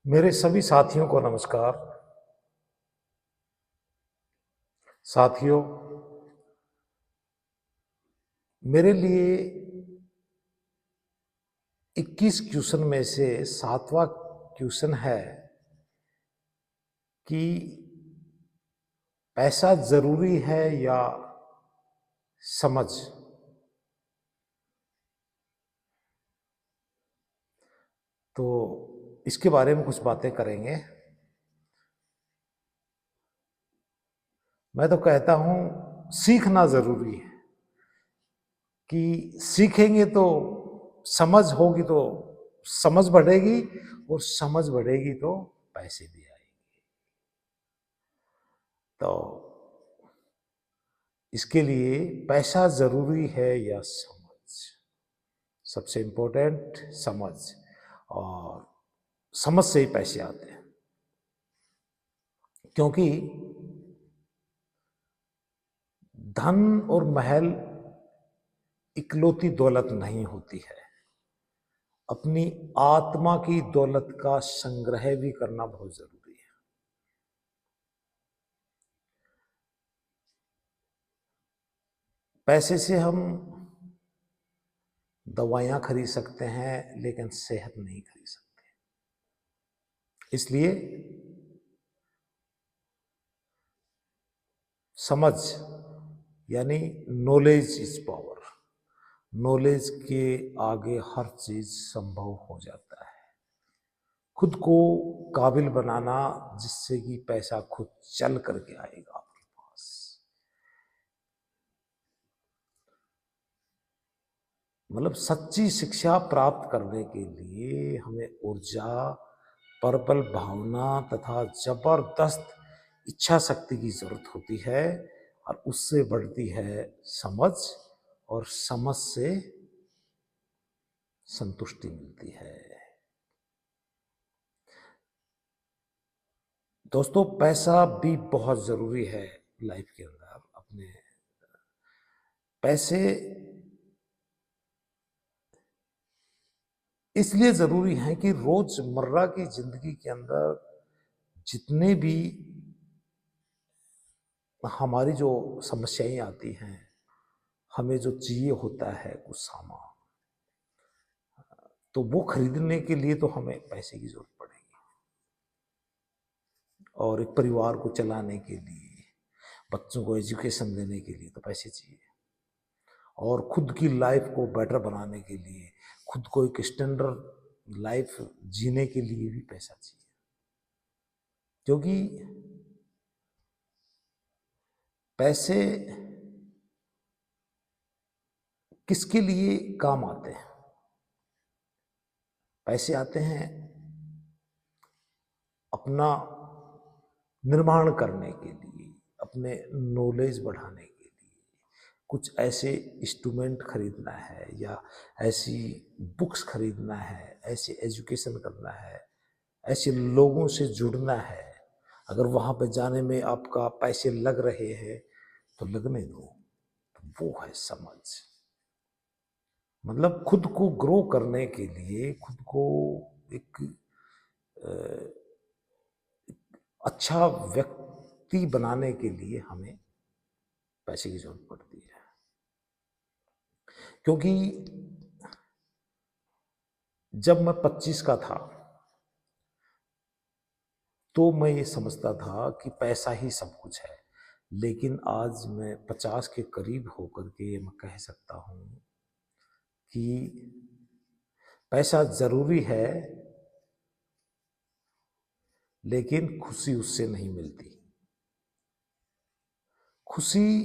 मेरे सभी साथियों को नमस्कार। साथियों, मेरे लिए 21 क्वेश्चन में से 7वां क्वेश्चन है कि पैसा जरूरी है या समझ। तो इसके बारे में कुछ बातें करेंगे। मैं तो कहता हूं सीखना जरूरी है कि सीखेंगे तो समझ होगी, तो समझ बढ़ेगी, और समझ बढ़ेगी तो पैसे भी आएंगे। तो इसके लिए पैसा जरूरी है या समझ। सबसे इंपॉर्टेंट समझ, और समझ से ही पैसे आते हैं। क्योंकि धन और महल इकलौती दौलत नहीं होती है। अपनी आत्मा की दौलत का संग्रह भी करना बहुत जरूरी है। पैसे से हम दवाइयां खरीद सकते हैं, लेकिन सेहत नहीं खरीद सकते। इसलिए समझ यानी नॉलेज इज पावर। नॉलेज के आगे हर चीज संभव हो जाता है। खुद को काबिल बनाना, जिससे कि पैसा खुद चल करके आएगा आपके पास। मतलब सच्ची शिक्षा प्राप्त करने के लिए हमें ऊर्जा, प्रबल भावना तथा जबरदस्त इच्छा शक्ति की जरूरत होती है, और उससे बढ़ती है समझ, और समझ से संतुष्टि मिलती है। दोस्तों, पैसा भी बहुत जरूरी है लाइफ के अंदर। अपने पैसे इसलिए जरूरी हैं कि रोजमर्रा की जिंदगी के अंदर जितने भी हमारी जो समस्याएं आती हैं, हमें जो चाहिए होता है कुछ सामान, तो वो खरीदने के लिए तो हमें पैसे की जरूरत पड़ेगी। और एक परिवार को चलाने के लिए, बच्चों को एजुकेशन देने के लिए तो पैसे चाहिए। और खुद की लाइफ को बेटर बनाने के लिए, खुद को एक स्टैंडर्ड लाइफ जीने के लिए भी पैसा चाहिए। क्योंकि पैसे किसके लिए काम आते हैं? पैसे आते हैं अपना निर्माण करने के लिए, अपने नॉलेज बढ़ाने के लिए। कुछ ऐसे इंस्ट्रूमेंट खरीदना है, या ऐसी बुक्स खरीदना है, ऐसे एजुकेशन करना है, ऐसे लोगों से जुड़ना है। अगर वहां पे जाने में आपका पैसे लग रहे हैं तो लगने दो। तो वो है समझ। मतलब खुद को ग्रो करने के लिए, खुद को एक अच्छा व्यक्ति बनाने के लिए हमें पैसे की जरूरत पड़ती है। क्योंकि जब मैं 25 का था, तो मैं ये समझता था कि पैसा ही सब कुछ है। लेकिन आज मैं 50 के करीब होकर के मैं कह सकता हूं कि पैसा जरूरी है, लेकिन खुशी उससे नहीं मिलती। खुशी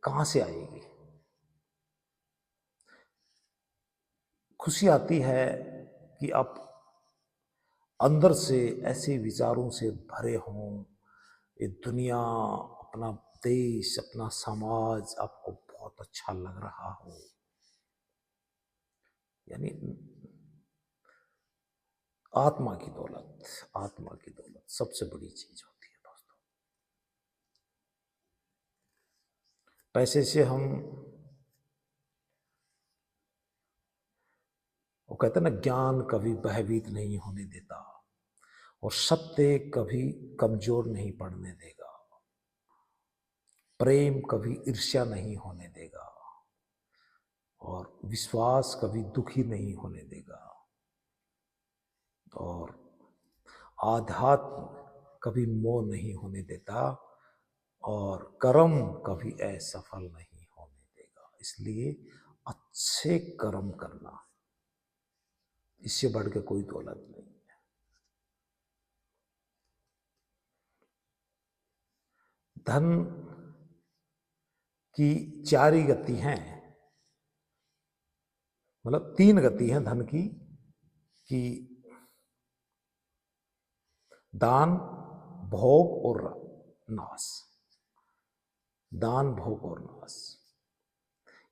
कहां से आएगी? खुशी आती है कि आप अंदर से ऐसे विचारों से भरे हों, ये दुनिया, अपना देश, अपना समाज आपको बहुत अच्छा लग रहा हो। यानी आत्मा की दौलत। आत्मा की दौलत सबसे बड़ी चीज होती है दोस्तों। पैसे से हम, वो कहते हैं ना, ज्ञान कभी भयभीत नहीं होने देता। और सत्य कभी कमजोर नहीं पड़ने देगा, प्रेम कभी ईर्ष्या नहीं होने देगा, और विश्वास कभी दुखी नहीं होने देगा, और आध्यात्म कभी मोह नहीं होने देता, और कर्म कभी असफल नहीं होने देगा। इसलिए अच्छे कर्म करना, इससे बढ़ के कोई दौलत नहीं है। धन की चार ही गति हैं, मतलब तीन गति हैं धन की, कि दान, भोग और नाश। दान, भोग और नाश,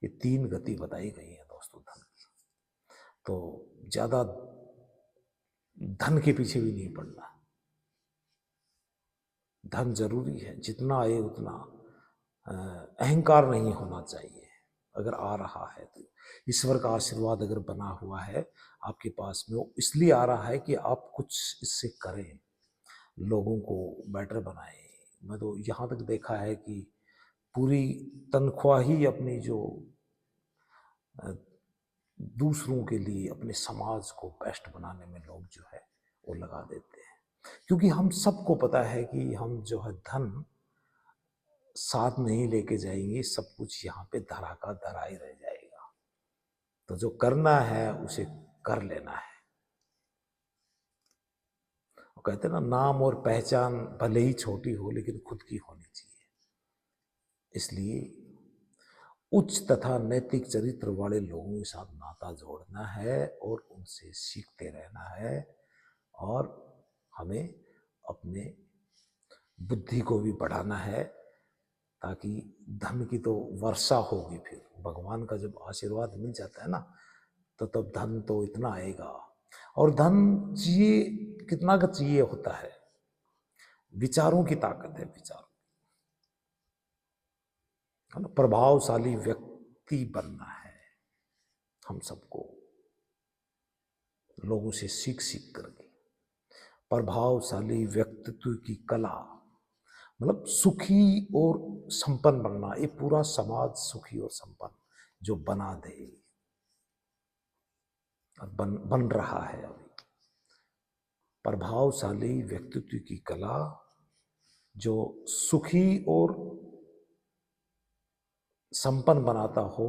ये तीन गति बताई गई है दोस्तों धन की। तो ज्यादा धन के पीछे भी नहीं पड़ना। धन जरूरी है, जितना आए उतना। अहंकार नहीं होना चाहिए। अगर आ रहा है तो ईश्वर का आशीर्वाद अगर बना हुआ है आपके पास में, वो इसलिए आ रहा है कि आप कुछ इससे करें, लोगों को बेटर बनाएं। मैं तो यहाँ तक देखा है कि पूरी तनख्वाह ही अपनी जो दूसरों के लिए, अपने समाज को बेस्ट बनाने में लोग जो है वो लगा देते हैं। क्योंकि हम सबको पता है कि हम जो है धन साथ नहीं लेके जाएंगे, सब कुछ यहाँ पे धरा का धरा ही रह जाएगा। तो जो करना है उसे कर लेना है। वो कहते हैं ना, नाम और पहचान भले ही छोटी हो लेकिन खुद की होनी चाहिए। इसलिए उच्च तथा नैतिक चरित्र वाले लोगों के साथ नाता जोड़ना है और उनसे सीखते रहना है, और हमें अपने बुद्धि को भी बढ़ाना है, ताकि धन की तो वर्षा होगी। फिर भगवान का जब आशीर्वाद मिल जाता है ना, तो तब धन तो इतना आएगा। और धन चाहिए, कितना का चाहिए होता है, विचारों की ताकत है, विचारों, है ना। प्रभावशाली व्यक्ति बनना है हम सबको, लोगों से सीख सीख करके। प्रभावशाली व्यक्तित्व की कला, मतलब सुखी और संपन्न बनना। ये पूरा समाज सुखी और संपन्न जो बना दे, और बन रहा है अभी। प्रभावशाली व्यक्तित्व की कला जो सुखी और संपन्न बनाता हो,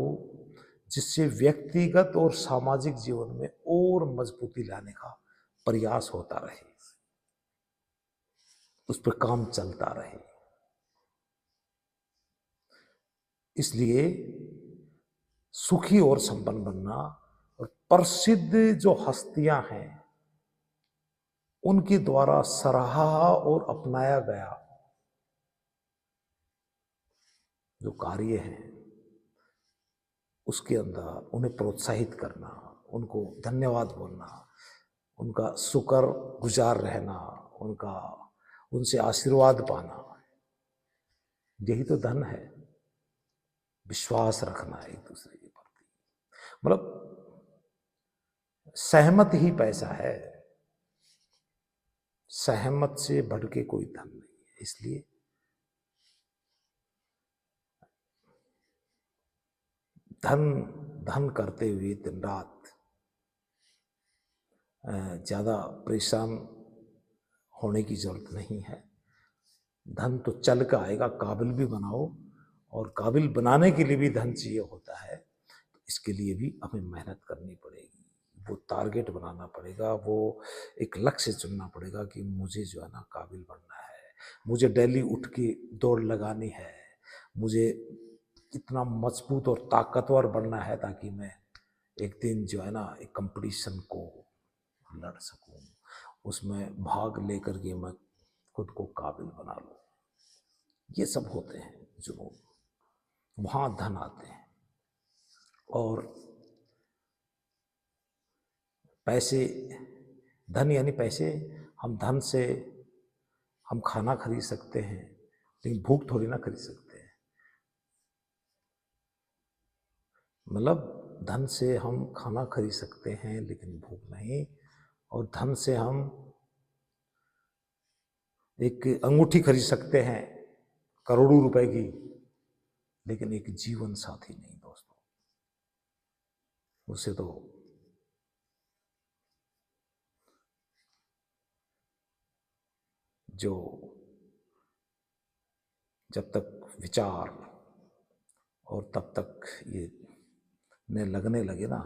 जिससे व्यक्तिगत और सामाजिक जीवन में और मजबूती लाने का प्रयास होता रहे, उस पर काम चलता रहे। इसलिए सुखी और संपन्न बनना, और प्रसिद्ध जो हस्तियां हैं उनके द्वारा सराहा और अपनाया गया जो कार्य है, उसके अंदर उन्हें प्रोत्साहित करना, उनको धन्यवाद बोलना, उनका शुक्र गुजार रहना, उनसे आशीर्वाद पाना, यही तो धन है। विश्वास रखना एक दूसरे के प्रति, मतलब सहमत ही पैसा है। सहमत से बढ़ के कोई धन नहीं है। इसलिए धन धन करते हुए दिन रात ज्यादा परेशान होने की जरूरत नहीं है। धन तो चल के आएगा, काबिल भी बनाओ, और काबिल बनाने के लिए भी धन चाहिए होता है। तो इसके लिए भी हमें मेहनत करनी पड़ेगी, वो टारगेट बनाना पड़ेगा, वो एक लक्ष्य चुनना पड़ेगा कि मुझे जो है ना काबिल बनना है, मुझे डेली उठ के दौड़ लगानी है, मुझे इतना मजबूत और ताकतवर बनना है ताकि मैं एक दिन जो है ना एक कंपटीशन को लड़ सकूं, उसमें भाग लेकर के मैं खुद को काबिल बना लूं। ये सब होते हैं जुनून, वहां धन आते हैं। और पैसे, धन यानी पैसे, हम धन से हम खाना खरीद सकते हैं, लेकिन भूख थोड़ी ना खरीद सकते हैं। मतलब धन से हम खाना खरीद सकते हैं लेकिन भूख नहीं, और धन से हम एक अंगूठी खरीद सकते हैं करोड़ों रुपए की, लेकिन एक जीवन साथी नहीं दोस्तों। उसे तो जो जब तक विचार और तब तक ये ने लगने लगे ना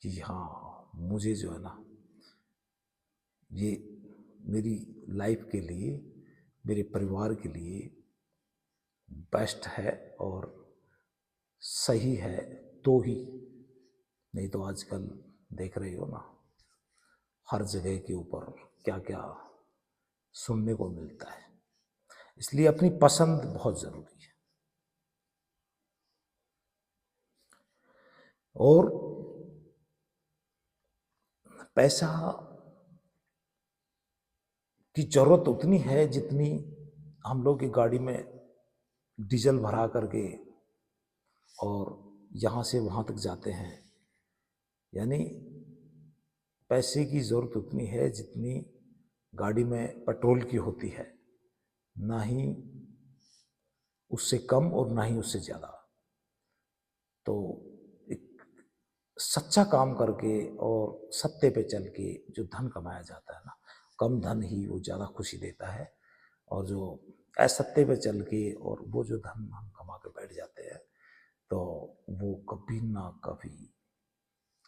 कि हाँ मुझे जो है ना ये मेरी लाइफ के लिए, मेरे परिवार के लिए बेस्ट है और सही है, तो ही, नहीं तो आजकल देख रहे हो ना हर जगह के ऊपर क्या क्या सुनने को मिलता है। इसलिए अपनी पसंद बहुत जरूरी है। और पैसा की जरूरत उतनी है जितनी हम लोग की गाड़ी में डीजल भरा करके और यहाँ से वहाँ तक जाते हैं। यानी पैसे की ज़रूरत उतनी है जितनी गाड़ी में पेट्रोल की होती है, ना ही उससे कम और ना ही उससे ज़्यादा। तो एक सच्चा काम करके और सत्य पे चल के जो धन कमाया जाता है ना, कम धन ही वो ज़्यादा खुशी देता है। और जो असत्य पे चल के और वो जो धन हम कमा के बैठ जाते हैं, तो वो कभी ना कभी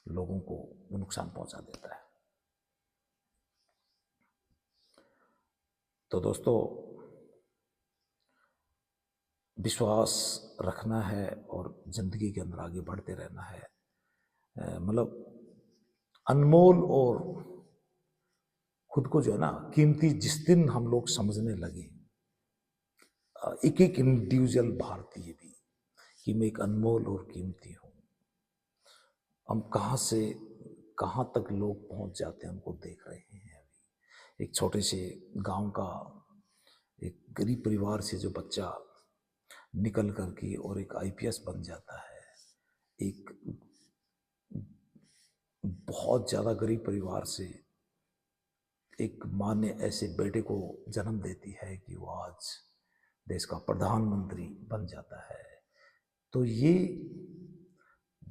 लोगों को नुकसान पहुंचा देता है। तो दोस्तों, विश्वास रखना है और ज़िंदगी के अंदर आगे बढ़ते रहना है। मतलब अनमोल और खुद को जो है ना कीमती जिस दिन हम लोग समझने लगे, एक एक इंडिविजुअल भारतीय भी, कि मैं एक अनमोल और कीमती हूँ। हम कहाँ से कहाँ तक लोग पहुँच जाते हैं हमको देख रहे हैं। अभी एक छोटे से गांव का एक गरीब परिवार से जो बच्चा निकल करके और एक आईपीएस बन जाता है, एक बहुत ज़्यादा गरीब परिवार से एक माँ ने ऐसे बेटे को जन्म देती है कि वो आज देश का प्रधानमंत्री बन जाता है। तो ये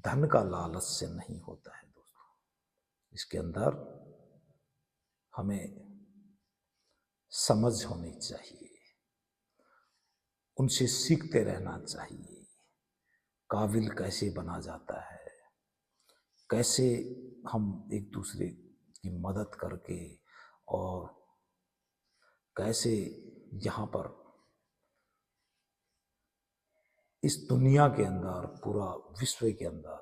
धन का लालच से नहीं होता है दोस्तों। इसके अंदर हमें समझ होनी चाहिए, उनसे सीखते रहना चाहिए। काबिल कैसे बना जाता है, कैसे हम एक दूसरे की मदद करके और कैसे यहाँ पर इस दुनिया के अंदर, पूरा विश्व के अंदर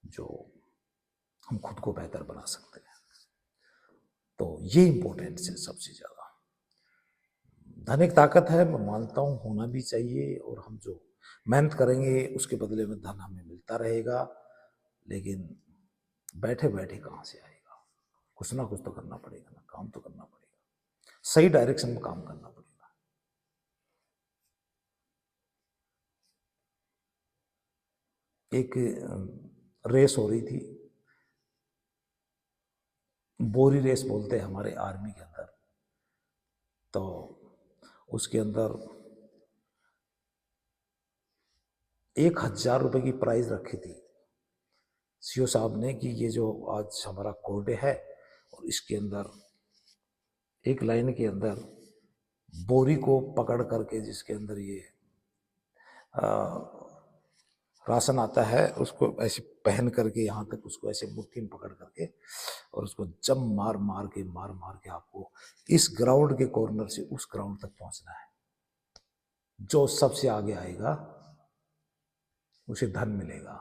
जो हम खुद को बेहतर बना सकते हैं। तो ये इम्पोर्टेंट है सबसे ज़्यादा। धन एक ताकत है, मैं मानता हूँ, होना भी चाहिए, और हम जो मेहनत करेंगे उसके बदले में धन हमें मिलता रहेगा। लेकिन बैठे बैठे कहाँ से आएगा? कुछ ना कुछ तो करना पड़ेगा ना, काम तो करना पड़ेगा, सही डायरेक्शन में काम करना पड़ेगा। एक रेस हो रही थी, बोरी रेस बोलते हैं हमारे आर्मी के अंदर। तो उसके अंदर 1,000 रुपए की प्राइज रखी थी सीओ साहब ने कि ये जो आज हमारा कोर्ट है और इसके अंदर एक लाइन के अंदर बोरी को पकड़ करके, जिसके अंदर ये राशन आता है, उसको ऐसे पहन करके यहाँ तक उसको ऐसे मुट्ठी में पकड़ करके और उसको जब मार मार के आपको इस ग्राउंड के कॉर्नर से उस ग्राउंड तक पहुंचना है। जो सबसे आगे आएगा उसे धन मिलेगा,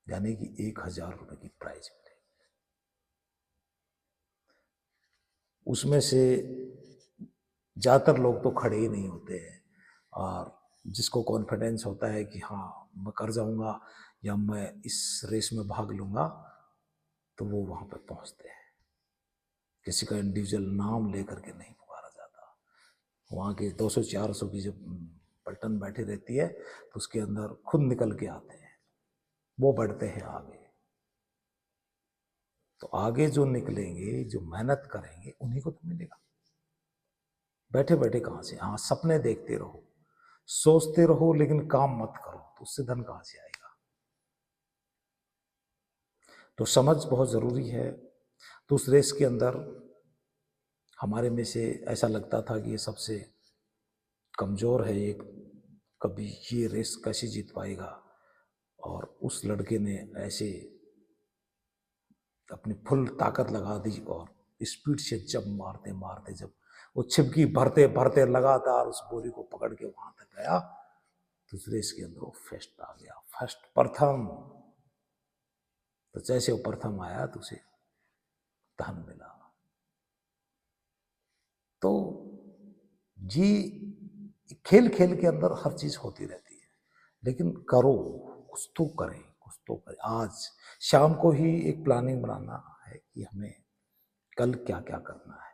यानी कि 1,000 रुपए की प्राइज मिलेगी। उसमें से ज़्यादातर लोग तो खड़े ही नहीं होते हैं, और जिसको कॉन्फिडेंस होता है कि हाँ मैं कर जाऊंगा या मैं इस रेस में भाग लूंगा, तो वो वहां पर पहुंचते हैं। किसी का इंडिविजुअल नाम लेकर के नहीं पुकारा जाता। वहाँ के 200-400 की जब पलटन बैठी रहती है तो उसके अंदर खुद निकल के आते हैं, वो बढ़ते हैं आगे। तो आगे जो निकलेंगे, जो मेहनत करेंगे, उन्हीं को तो मिलेगा। बैठे बैठे कहां से? हाँ, सपने देखते रहो, सोचते रहो, लेकिन काम मत करो, तो उससे धन कहां से आएगा? तो समझ बहुत जरूरी है। तो उस रेस के अंदर हमारे में से ऐसा लगता था कि ये सबसे कमजोर है, एक कभी ये रेस कैसे जीत पाएगा। और उस लड़के ने ऐसे अपनी फुल ताकत लगा दी और स्पीड से जब मारते मारते, जब वो छिपकी भरते भरते लगातार उस बोरी को पकड़ के वहां तक गया, तो उस रेस के अंदर वो फर्स्ट आ गया, फर्स्ट, प्रथम। तो जैसे वो प्रथम आया तो उसे धन मिला। तो ये खेल खेल के अंदर हर चीज होती रहती है, लेकिन करो, कुछ तो करें, कुछ तो करें। आज शाम को ही एक प्लानिंग बनाना है कि हमें कल क्या क्या करना है,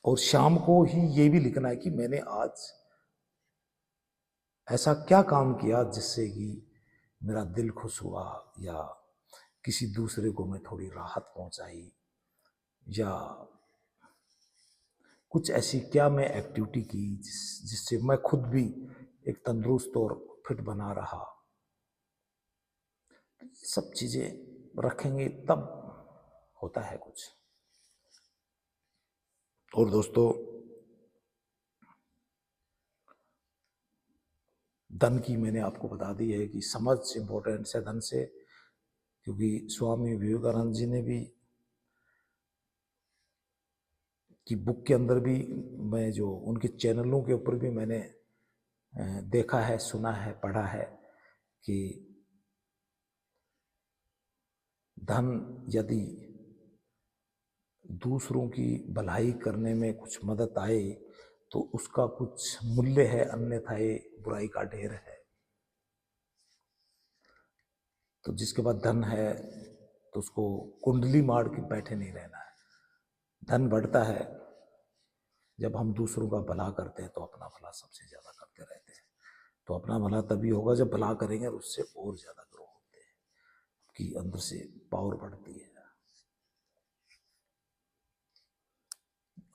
और शाम को ही ये भी लिखना है कि मैंने आज ऐसा क्या काम किया जिससे कि मेरा दिल खुश हुआ, या किसी दूसरे को मैं थोड़ी राहत पहुंचाई, या कुछ ऐसी क्या मैं एक्टिविटी की जिससे मैं खुद भी एक तंदुरुस्त और फिट बना रहा। सब चीजें रखेंगे तब होता है कुछ। और दोस्तों, धन की मैंने आपको बता दी है कि समझ इंपॉर्टेंट है धन से, क्योंकि स्वामी विवेकानंद जी ने भी की बुक के अंदर भी, मैं जो उनके चैनलों के ऊपर भी मैंने देखा है, सुना है, पढ़ा है कि धन यदि दूसरों की भलाई करने में कुछ मदद आए तो उसका कुछ मूल्य है, अन्यथा ये बुराई का ढेर है। तो जिसके पास धन है तो उसको कुंडली मार के बैठे नहीं रहना है। धन बढ़ता है जब हम दूसरों का भला करते हैं, तो अपना भला सबसे ज्यादा करते रहते हैं। तो अपना भला तभी होगा जब भला करेंगे और उससे और ज्यादा ग्रो होते हैं, कि अंदर से पावर बढ़ती है।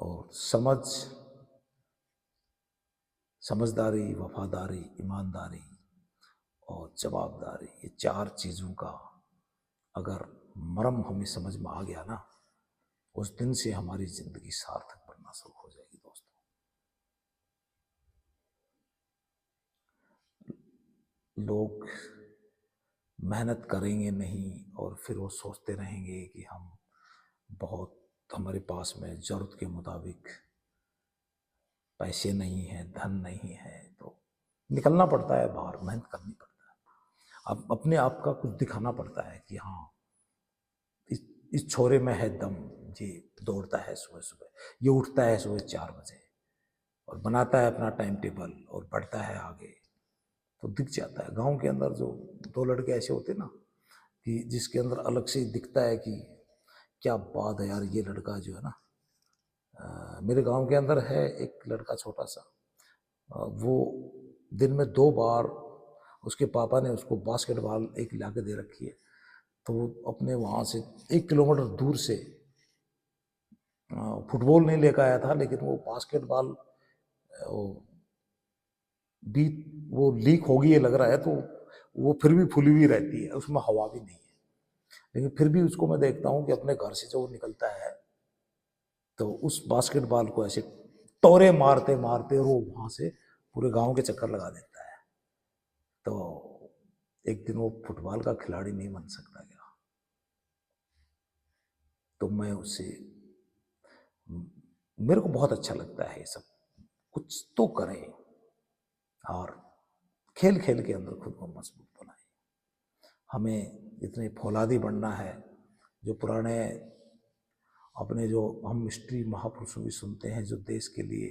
और समझदारी, वफादारी, ईमानदारी और जवाबदारी, ये चार चीजों का अगर मर्म हमें समझ में आ गया ना, उस दिन से हमारी जिंदगी सार्थक बनना शुरू हो जाएगी। दोस्तों, लोग मेहनत करेंगे नहीं और फिर वो सोचते रहेंगे कि हम बहुत, हमारे पास में जरूरत के मुताबिक पैसे नहीं है, धन नहीं है, तो निकलना पड़ता है बाहर, मेहनत करनी पड़ता है। अब अपने आप का कुछ दिखाना पड़ता है कि हाँ, इस छोरे में है दम, ये दौड़ता है सुबह सुबह, ये उठता है सुबह 4 बजे और बनाता है अपना टाइम टेबल और बढ़ता है आगे, तो दिख जाता है। गांव के अंदर जो 2 लड़के ऐसे होते ना, कि जिसके अंदर अलग से दिखता है कि क्या बात है यार, ये लड़का जो है ना, मेरे गांव के अंदर है एक लड़का छोटा सा, वो दिन में 2 बार उसके पापा ने उसको बास्केटबॉल एक ला के दे रखी है, तो वो अपने वहाँ से 1 किलोमीटर दूर से फुटबॉल नहीं लेकर आया था, लेकिन वो बास्केटबॉल वो भी वो लीक होगी ये लग रहा है, तो वो फिर भी फुली हुई रहती है, उसमें हवा भी नहीं है, लेकिन फिर भी उसको मैं देखता हूँ कि अपने घर से जब वो निकलता है तो उस बास्केटबॉल को ऐसे तोरे मारते मारते वो वहां से पूरे गांव के चक्कर लगा देता है। तो एक दिन वो फुटबॉल का खिलाड़ी नहीं बन सकता क्या? तो मैं उससे, मेरे को बहुत अच्छा लगता है ये सब, कुछ तो करें और खेल खेल के अंदर खुद को मजबूत बनाए। हमें इतने फौलादी बनना है, जो पुराने अपने जो हम हिस्ट्री महापुरुषों की सुनते हैं, जो देश के लिए,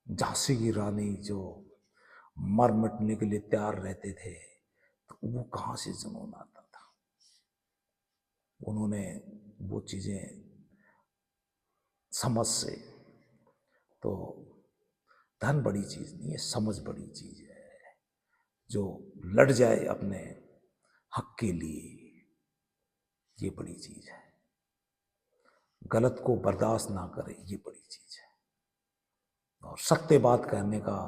झांसी की रानी जो मर मिटने के लिए तैयार रहते थे, तो वो कहाँ से जुनून आता था? उन्होंने वो चीजें समझ से, तो धन बड़ी चीज नहीं है, समझ बड़ी चीज है। जो लड़ जाए अपने हक के लिए, ये बड़ी चीज है। गलत को बर्दाश्त ना करे, ये बड़ी चीज है। और सत्य बात कहने का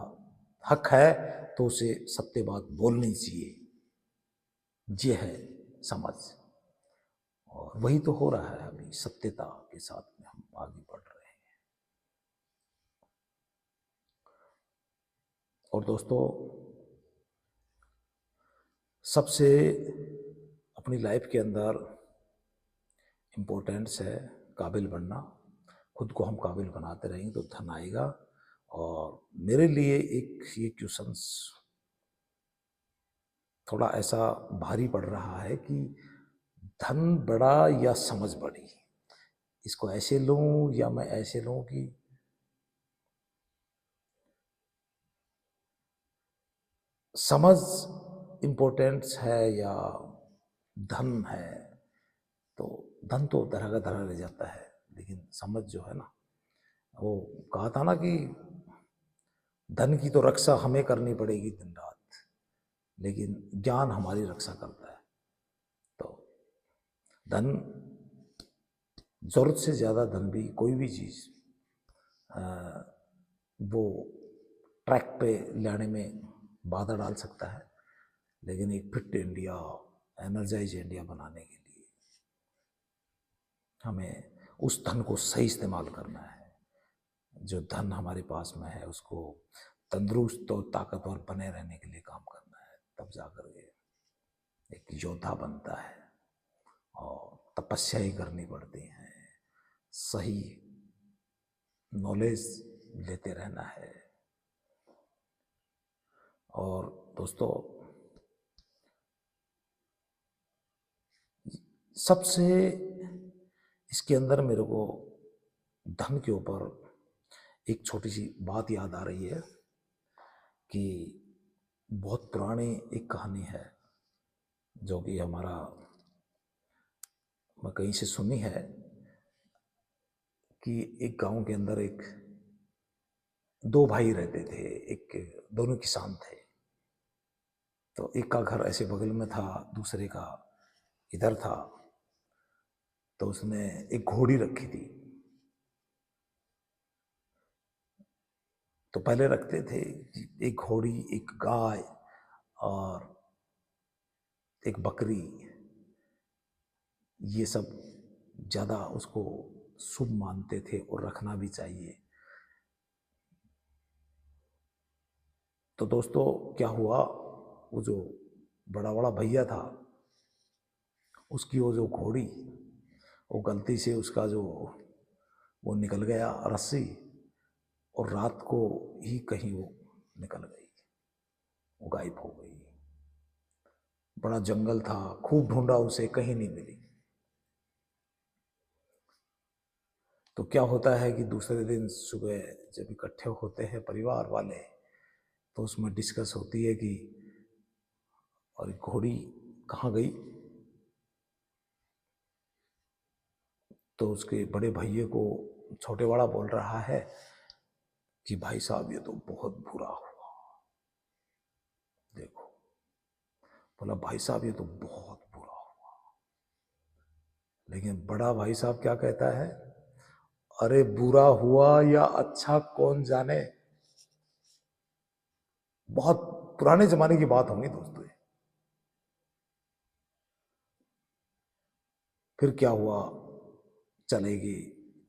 हक है तो उसे सत्य बात बोलनी चाहिए, ये है समझ। और वही तो हो रहा है अभी, सत्यता के साथ में हम आगे बढ़ रहे हैं। और दोस्तों, सबसे अपनी लाइफ के अंदर इम्पोर्टेंस है काबिल बनना। खुद को हम काबिल बनाते रहेंगे तो धन आएगा। और मेरे लिए एक ये क्वेश्चंस थोड़ा ऐसा भारी पड़ रहा है कि धन बड़ा या समझ बड़ी, इसको ऐसे लूं या मैं ऐसे लूं कि समझ इम्पोर्टेंस है या धन है। तो धन तो तरह का तरह रह जाता है, लेकिन समझ जो है ना, वो कहा था ना कि धन की तो रक्षा हमें करनी पड़ेगी दिन रात, लेकिन ज्ञान हमारी रक्षा करता है। तो धन, जरूरत से ज़्यादा धन भी कोई भी चीज़ वो ट्रैक पे लाने में बाधा डाल सकता है, लेकिन एक फिट इंडिया, एनर्जाइज इंडिया बनाने के लिए हमें उस धन को सही इस्तेमाल करना है। जो धन हमारे पास में है उसको तंदुरुस्त और ताकतवर बने रहने के लिए काम करना है, तब जाकर के एक योद्धा बनता है। और तपस्या ही करनी पड़ती है, सही नॉलेज लेते रहना है। और दोस्तों, सबसे इसके अंदर मेरे को धन के ऊपर एक छोटी सी बात याद आ रही है कि बहुत पुरानी एक कहानी है जो कि हमारा, मैं कहीं से सुनी है कि एक गांव के अंदर एक दो भाई रहते थे, एक दोनों किसान थे। तो एक का घर ऐसे बगल में था, दूसरे का इधर था। तो उसने एक घोड़ी रखी थी। तो पहले रखते थे एक घोड़ी, एक गाय और एक बकरी। ये सब ज़्यादा उसको शुभ मानते थे और रखना भी चाहिए। तो दोस्तों क्या हुआ, वो जो बड़ा बड़ा भैया था, उसकी वो जो घोड़ी, वो गलती से उसका जो वो निकल गया रस्सी, और रात को ही कहीं वो निकल गई, वो गायब हो गई। बड़ा जंगल था, खूब ढूंढा उसे, कहीं नहीं मिली। तो क्या होता है कि दूसरे दिन सुबह जब इकट्ठे होते हैं परिवार वाले, तो उसमें डिस्कस होती है कि और घोड़ी कहाँ गई। तो उसके बड़े भैये को छोटे वाला बोल रहा है कि भाई साहब ये तो बहुत बुरा हुआ। देखो, बोला भाई साहब ये तो बहुत बुरा हुआ। लेकिन बड़ा भाई साहब क्या कहता है, अरे बुरा हुआ या अच्छा कौन जाने। बहुत पुराने जमाने की बात होगी दोस्तों। फिर क्या हुआ, चलेगी,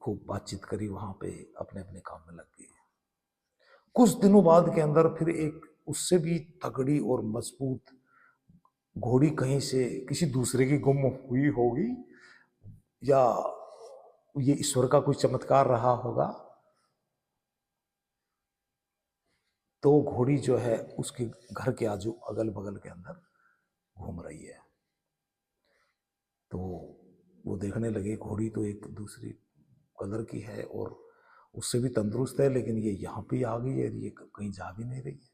खूब बातचीत करी, वहां पे अपने अपने काम में लग गई। कुछ दिनों बाद के अंदर फिर एक उससे भी तगड़ी और मजबूत घोड़ी कहीं से किसी दूसरे की गुम हुई होगी, या ये ईश्वर का कोई चमत्कार रहा होगा। तो घोड़ी जो है उसके घर के आजू अगल बगल के अंदर घूम रही है। तो वो देखने लगे, घोड़ी तो एक दूसरी कलर की है और उससे भी तंदुरुस्त है, लेकिन ये यहाँ पे आ गई है, ये कहीं जा भी नहीं रही है।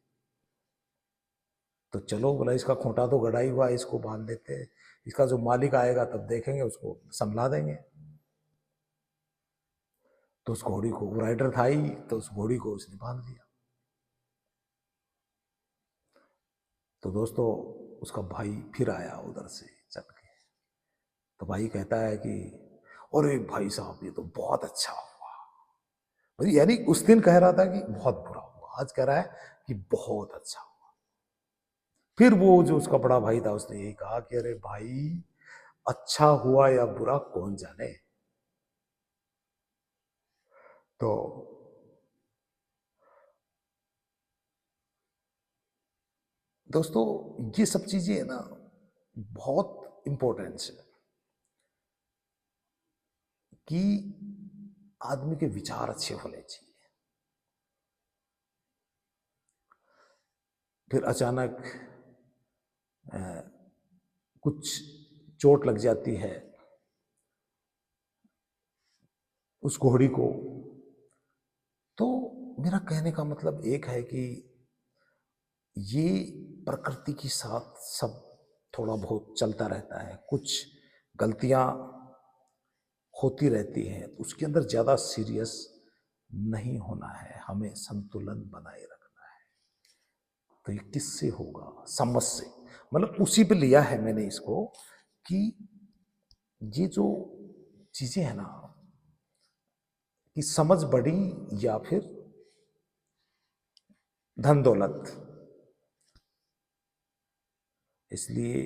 तो चलो बोला, इसका खूंटा तो गड़ा ही हुआ है, इसको बांध देते हैं, इसका जो मालिक आएगा तब देखेंगे, उसको संभला देंगे। तो उस घोड़ी को, राइडर था ही, तो उस घोड़ी को उसने बांध दिया। तो दोस्तों उसका भाई फिर आया उधर से चल के। तो भाई कहता है कि अरे भाई साहब ये तो बहुत अच्छा हुआ। यानी उस दिन कह रहा था कि बहुत बुरा हुआ, आज कह रहा है कि बहुत अच्छा हुआ। फिर वो जो उसका बड़ा भाई था उसने यही कहा कि अरे भाई अच्छा हुआ या बुरा कौन जाने। तो दोस्तों ये सब चीजें है ना बहुत इंपॉर्टेंस है कि आदमी के विचार अच्छे होने चाहिए। फिर अचानक कुछ चोट लग जाती है उस घोड़ी को, तो मेरा कहने का मतलब एक है कि ये प्रकृति के साथ सब थोड़ा बहुत चलता रहता है, कुछ गलतियां होती रहती हैं, तो उसके अंदर ज्यादा सीरियस नहीं होना है, हमें संतुलन बनाए रखना है। तो ये किससे होगा? समझ से। मतलब उसी पे लिया है मैंने इसको कि ये जो चीजें है ना कि समझ बड़ी या फिर धन दौलत, इसलिए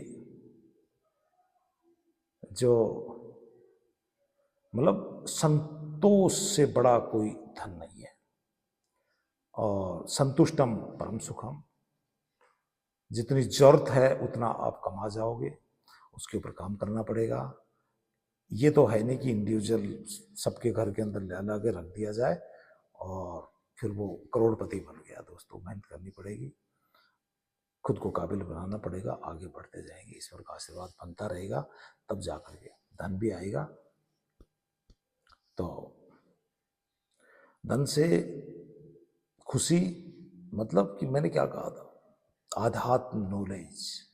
जो मतलब संतोष से बड़ा कोई धन नहीं है। और संतुष्टम परम सुखम, जितनी जरूरत है उतना आप कमा जाओगे, उसके ऊपर काम करना पड़ेगा। ये तो है नहीं कि इंडिविजुअल सबके घर के अंदर ला के रख दिया जाए और फिर वो करोड़पति बन गया। दोस्तों मेहनत करनी पड़ेगी, खुद को काबिल बनाना पड़ेगा, आगे बढ़ते जाएंगे, ईश्वर का आशीर्वाद बनता रहेगा, तब जा करके धन भी आएगा। तो धन से खुशी मतलब कि मैंने क्या कहा था, आध्यात्म नॉलेज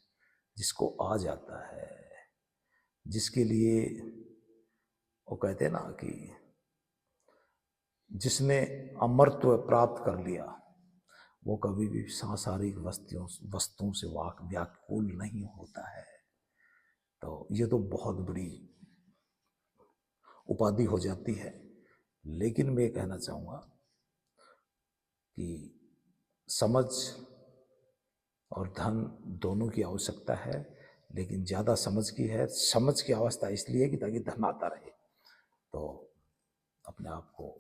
जिसको आ जाता है, जिसके लिए वो कहते हैं ना कि जिसने अमरत्व प्राप्त कर लिया वो कभी भी सांसारिक वस्तुओं से व्याकुल नहीं होता है। तो ये तो बहुत बड़ी उपाधि हो जाती है। लेकिन मैं कहना चाहूँगा कि समझ और धन दोनों की आवश्यकता है, लेकिन ज़्यादा समझ की है। समझ की अवस्था इसलिए कि ताकि धन आता रहे। तो अपने आप को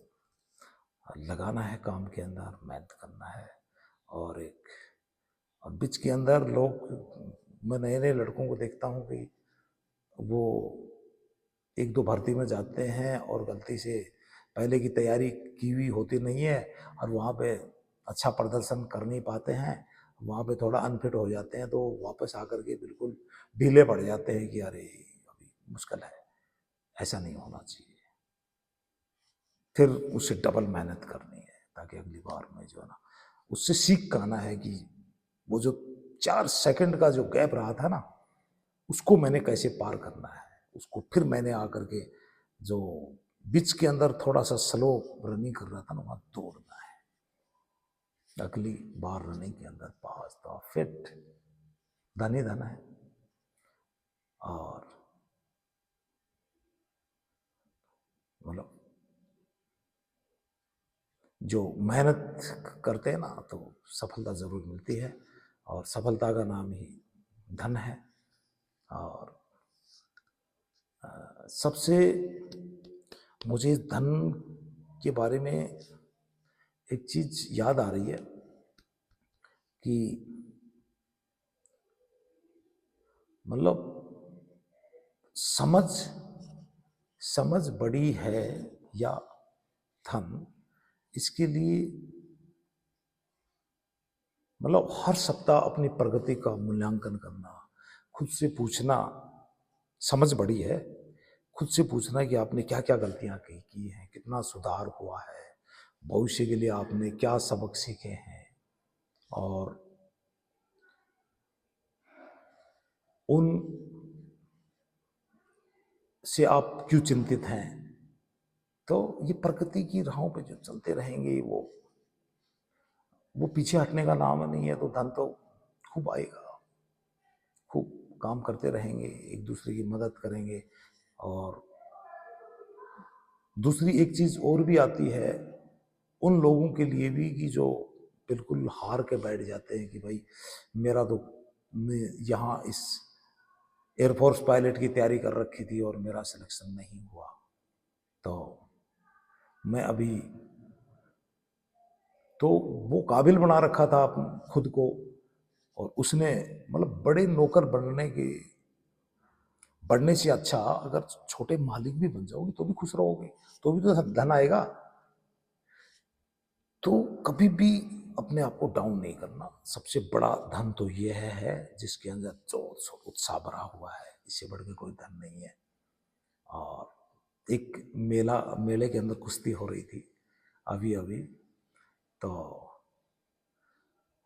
लगाना है काम के अंदर, मेहनत करना है। और बीच के अंदर लोग, मैं नए नए लड़कों को देखता हूँ कि वो एक दो भर्ती में जाते हैं और गलती से पहले की तैयारी की हुई होती नहीं है और वहाँ पे अच्छा प्रदर्शन कर नहीं पाते हैं, वहाँ पे थोड़ा अनफिट हो जाते हैं, तो वापस आकर के बिल्कुल ढीले पड़ जाते हैं कि अरे अभी मुश्किल है। ऐसा नहीं होना चाहिए, फिर उससे डबल मेहनत करनी है ताकि अगली बार में जो है ना उससे सीख कर आना है कि वो जो 4 सेकंड का जो गैप रहा था ना उसको मैंने कैसे पार करना है। उसको फिर मैंने आकर के जो बीच के अंदर थोड़ा सा स्लो रनिंग कर रहा था ना वहां दौड़ना है, अगली बार रनिंग के अंदर पास तो फिट धन ही धन है। और मतलब जो मेहनत करते हैं ना तो सफलता जरूर मिलती है, और सफलता का नाम ही धन है। और सबसे मुझे धन के बारे में एक चीज याद आ रही है कि मतलब समझ समझ बड़ी है या धन, इसके लिए मतलब हर सप्ताह अपनी प्रगति का मूल्यांकन करना, खुद से पूछना, समझ बड़ी है, खुद से पूछना कि आपने क्या क्या गलतियां की हैं, कितना सुधार हुआ है, भविष्य के लिए आपने क्या सबक सीखे हैं, और उन से आप क्यों चिंतित हैं। तो ये प्रकृति की राहों पे जो चलते रहेंगे वो पीछे हटने का नाम नहीं है। तो धन तो खूब आएगा, खूब काम करते रहेंगे, एक दूसरे की मदद करेंगे, और दूसरी एक चीज़ और भी आती है उन लोगों के लिए भी कि जो बिल्कुल हार के बैठ जाते हैं कि भाई मेरा तो यहाँ इस एयरफोर्स पायलट की तैयारी कर रखी थी और मेरा सिलेक्शन नहीं हुआ, तो मैं अभी तो वो काबिल बना रखा था खुद को, और उसने मतलब बड़े नौकर बढ़ने से अच्छा अगर छोटे मालिक भी बन जाओगे तो भी खुश रहोगे, तो भी तो धन आएगा। तो कभी भी अपने आप को डाउन नहीं करना। सबसे बड़ा धन तो ये है जिसके अंदर जोश और उत्साह भरा हुआ है, इससे बढ़ के कोई धन नहीं है। और एक मेले के अंदर कुश्ती हो रही थी अभी अभी, तो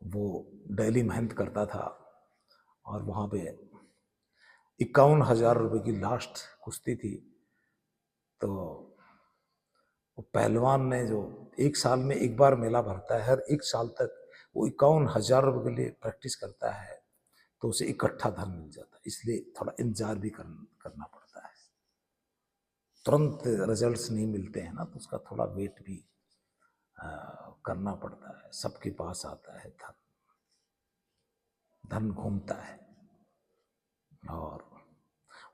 वो डेली मेहनत करता था और वहाँ पे 51,000 रुपये की लास्ट कुश्ती थी। तो वो पहलवान ने जो एक साल में एक बार मेला भरता है, हर एक साल तक वो 51,000 रुपये के लिए प्रैक्टिस करता है, तो उसे इकट्ठा धन मिल जाता है। इसलिए थोड़ा इंतजार भी करना पड़ता है, तुरंत रिजल्ट्स नहीं मिलते हैं ना, तो उसका थोड़ा वेट भी करना पड़ता है। सबके पास आता है धन घूमता है, और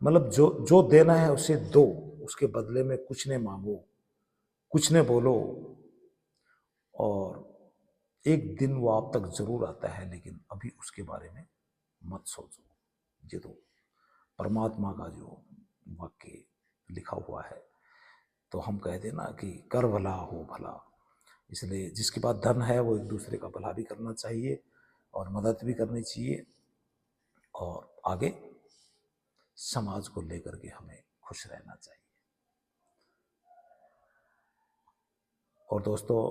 मतलब जो जो देना है उसे दो, उसके बदले में कुछ नहीं मांगो, कुछ नहीं बोलो, और एक दिन वो आप तक जरूर आता है, लेकिन अभी उसके बारे में मत सोचो। ये तो परमात्मा का जो वाक्य लिखा हुआ है, तो हम कह देना कि कर भला हो भला। इसलिए जिसके पास धन है वो एक दूसरे का भला भी करना चाहिए और मदद भी करनी चाहिए, और आगे समाज को लेकर के हमें खुश रहना चाहिए। और दोस्तों,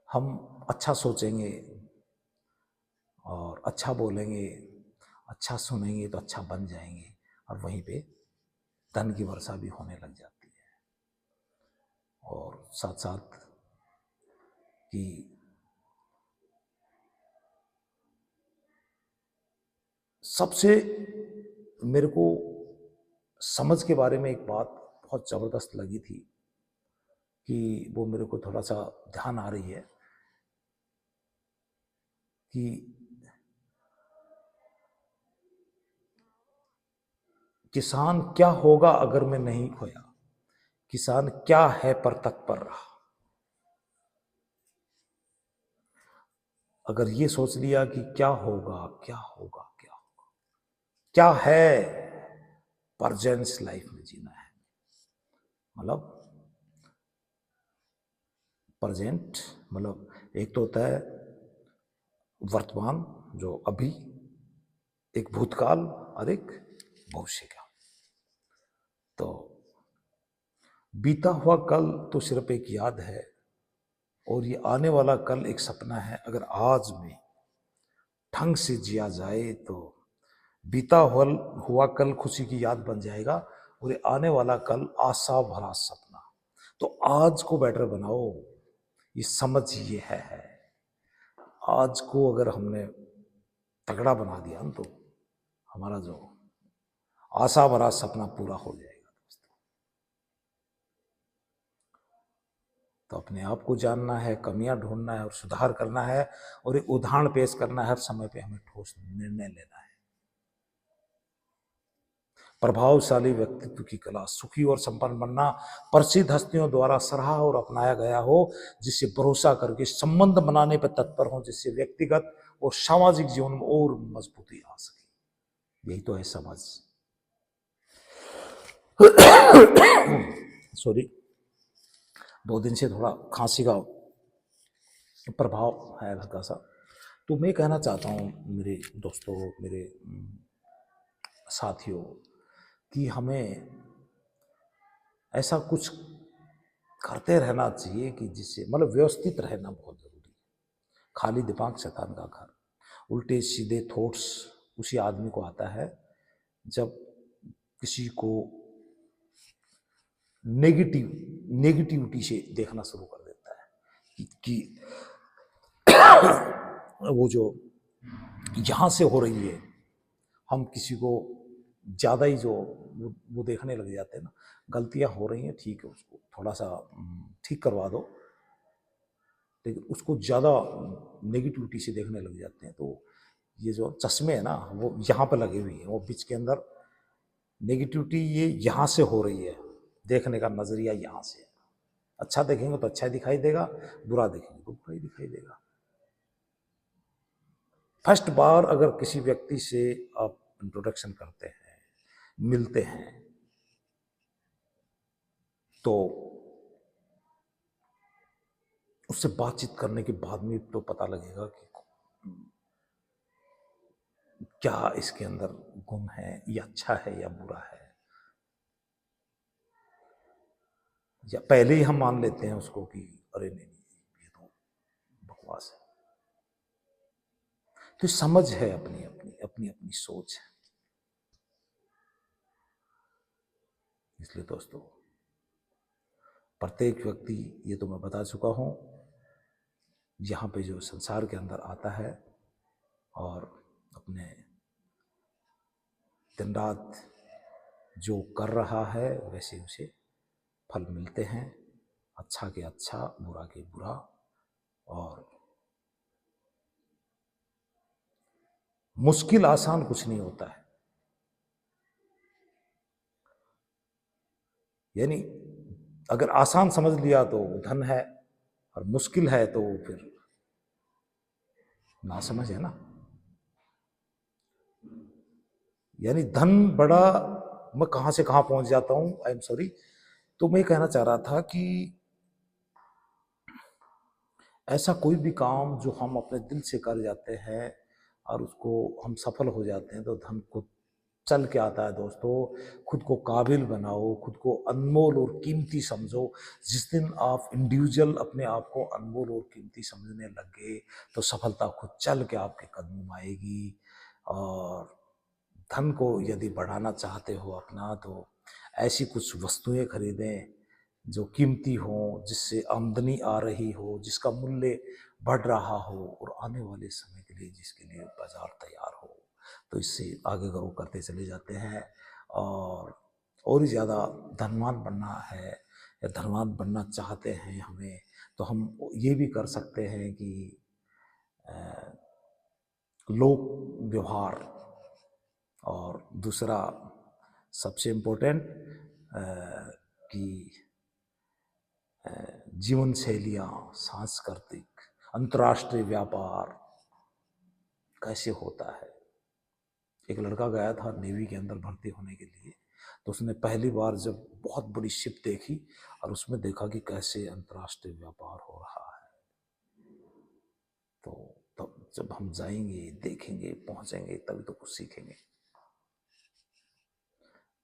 हम अच्छा सोचेंगे और अच्छा बोलेंगे, अच्छा सुनेंगे तो अच्छा बन जाएंगे, और वहीं पे धन की वर्षा भी होने लग जाती है। और साथ साथ कि सबसे मेरे को समझ के बारे में एक बात बहुत ज़बरदस्त लगी थी कि वो मेरे को थोड़ा सा ध्यान आ रही है कि किसान क्या होगा अगर मैं नहीं खोया, किसान क्या है पर तत्पर रहा। अगर ये सोच लिया कि क्या होगा क्या होगा क्या होगा, क्या है, प्रेजेंस लाइफ में जीना है। मतलब प्रेजेंट मतलब एक तो होता है वर्तमान जो अभी, एक भूतकाल और एक भविष्य का। तो बीता हुआ कल तो सिर्फ एक याद है, और ये आने वाला कल एक सपना है। अगर आज में ढंग से जिया जाए तो बीता हुआ कल खुशी की याद बन जाएगा, और ये आने वाला कल आशा भरा सपना। तो आज को बेटर बनाओ, ये समझ ये है। आज को अगर हमने तगड़ा बना दिया तो हमारा जो आशा भरा सपना पूरा हो जाएगा। तो अपने आप को जानना है, कमियां ढूंढना है और सुधार करना है, और एक उदाहरण पेश करना है। हर समय पे हमें ठोस निर्णय लेना है। प्रभावशाली व्यक्तित्व की कला, सुखी और संपन्न बनना प्रसिद्ध हस्तियों द्वारा सराहा और अपनाया गया हो, जिससे भरोसा करके संबंध बनाने पर तत्पर हो, जिससे व्यक्तिगत और सामाजिक जीवन में और मजबूती आ सके। यही तो है समाज। सॉरी, 2 दिन से थोड़ा खांसी का प्रभाव है हल्का सा। तो मैं कहना चाहता हूँ मेरे दोस्तों, मेरे साथियों, कि हमें ऐसा कुछ करते रहना चाहिए कि जिससे मतलब व्यवस्थित रहना बहुत जरूरी है। खाली दिमाग शैतान का घर। उल्टे सीधे थॉट्स उसी आदमी को आता है जब किसी को नेगेटिविटी से देखना शुरू कर देता है कि वो जो यहाँ से हो रही है हम किसी को ज़्यादा ही जो वो देखने लग जाते हैं ना, गलतियां हो रही हैं ठीक है, उसको थोड़ा सा ठीक करवा दो, लेकिन उसको ज़्यादा नेगेटिविटी से देखने लग जाते हैं। तो ये जो चश्मे हैं ना, वो यहाँ पर लगे हुए हैं, वो बीच के अंदर नेगेटिविटी ये यहाँ से हो रही है, देखने का नज़रिया यहाँ से है। अच्छा देखेंगे तो अच्छा ही दिखाई देगा, बुरा देखेंगे तो बुरा ही दिखाई देगा। फर्स्ट बार अगर किसी व्यक्ति से आप इंट्रोडक्शन करते हैं, मिलते हैं, तो उससे बातचीत करने के बाद में तो पता लगेगा कि क्या इसके अंदर गुण है, या अच्छा है या बुरा है, या पहले ही हम मान लेते हैं उसको कि अरे नहीं नहीं ये तो बकवास है। तो समझ है, अपनी अपनी अपनी अपनी सोच है। इसलिए दोस्तों, प्रत्येक व्यक्ति, ये तो मैं बता चुका हूं, यहाँ पे जो संसार के अंदर आता है और अपने दिन रात जो कर रहा है वैसे उसे फल मिलते हैं, अच्छा के अच्छा, बुरा के बुरा। और मुश्किल आसान कुछ नहीं होता है, यानी अगर आसान समझ लिया तो धन है, और मुश्किल है तो फिर ना समझ है ना। यानी धन बड़ा, मैं कहां से कहां पहुंच जाता हूं, आई एम सॉरी। तो मैं कहना चाह रहा था कि ऐसा कोई भी काम जो हम अपने दिल से कर जाते हैं और उसको हम सफल हो जाते हैं, तो धन को चल के आता है दोस्तों। खुद को काबिल बनाओ, खुद को अनमोल और कीमती समझो। जिस दिन आप इंडिविजुअल अपने आप को अनमोल और कीमती समझने लग गए, तो सफलता खुद चल के आपके कदमों में आएगी। और धन को यदि बढ़ाना चाहते हो अपना, तो ऐसी कुछ वस्तुएं खरीदें जो कीमती हो, जिससे आमदनी आ रही हो, जिसका मूल्य बढ़ रहा हो, और आने वाले समय के लिए जिसके लिए बाजार तैयार हो। तो इससे आगे ग्रो करते चले जाते हैं। और ही ज़्यादा धनवान बनना है या धनवान बनना चाहते हैं हमें, तो हम ये भी कर सकते हैं कि लोक व्यवहार, और दूसरा सबसे इम्पोर्टेंट कि जीवन शैलियाँ, सांस्कृतिक, अंतर्राष्ट्रीय व्यापार कैसे होता है। एक लड़का गया था नेवी के अंदर भर्ती होने के लिए, तो उसने पहली बार जब बहुत बड़ी शिप देखी और उसमें देखा कि कैसे अंतर्राष्ट्रीय व्यापार हो रहा है, तो तब जब हम जाएंगे, देखेंगे, पहुंचेंगे, तभी तो कुछ सीखेंगे।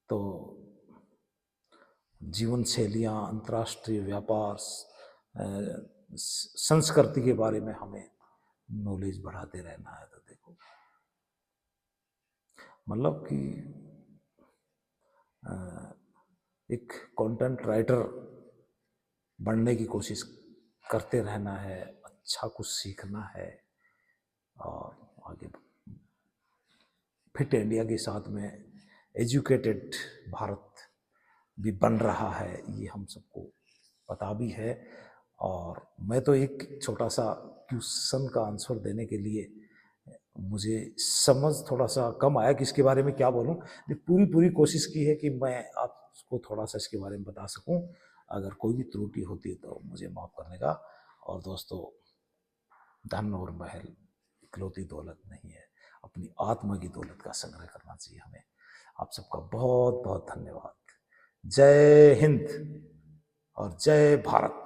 तो जीवन शैलियाँ, अंतर्राष्ट्रीय व्यापार, संस्कृति के बारे में हमें नॉलेज बढ़ाते रहना है। तो देखो, मतलब कि एक कंटेंट राइटर बनने की कोशिश करते रहना है, अच्छा कुछ सीखना है, और आगे फिट इंडिया के साथ में एजुकेटेड भारत भी बन रहा है, ये हम सबको पता भी है। और मैं तो एक छोटा सा क्वेश्चन का आंसर देने के लिए मुझे समझ थोड़ा सा कम आया कि इसके बारे में क्या बोलूं। पूरी कोशिश की है कि मैं आपको थोड़ा सा इसके बारे में बता सकूं। अगर कोई भी त्रुटि होती है तो मुझे माफ़ करने का। और दोस्तों, धन और महल इकलौती दौलत नहीं है, अपनी आत्मा की दौलत का संग्रह करना चाहिए हमें। आप सबका बहुत बहुत धन्यवाद। जय हिंद और जय भारत।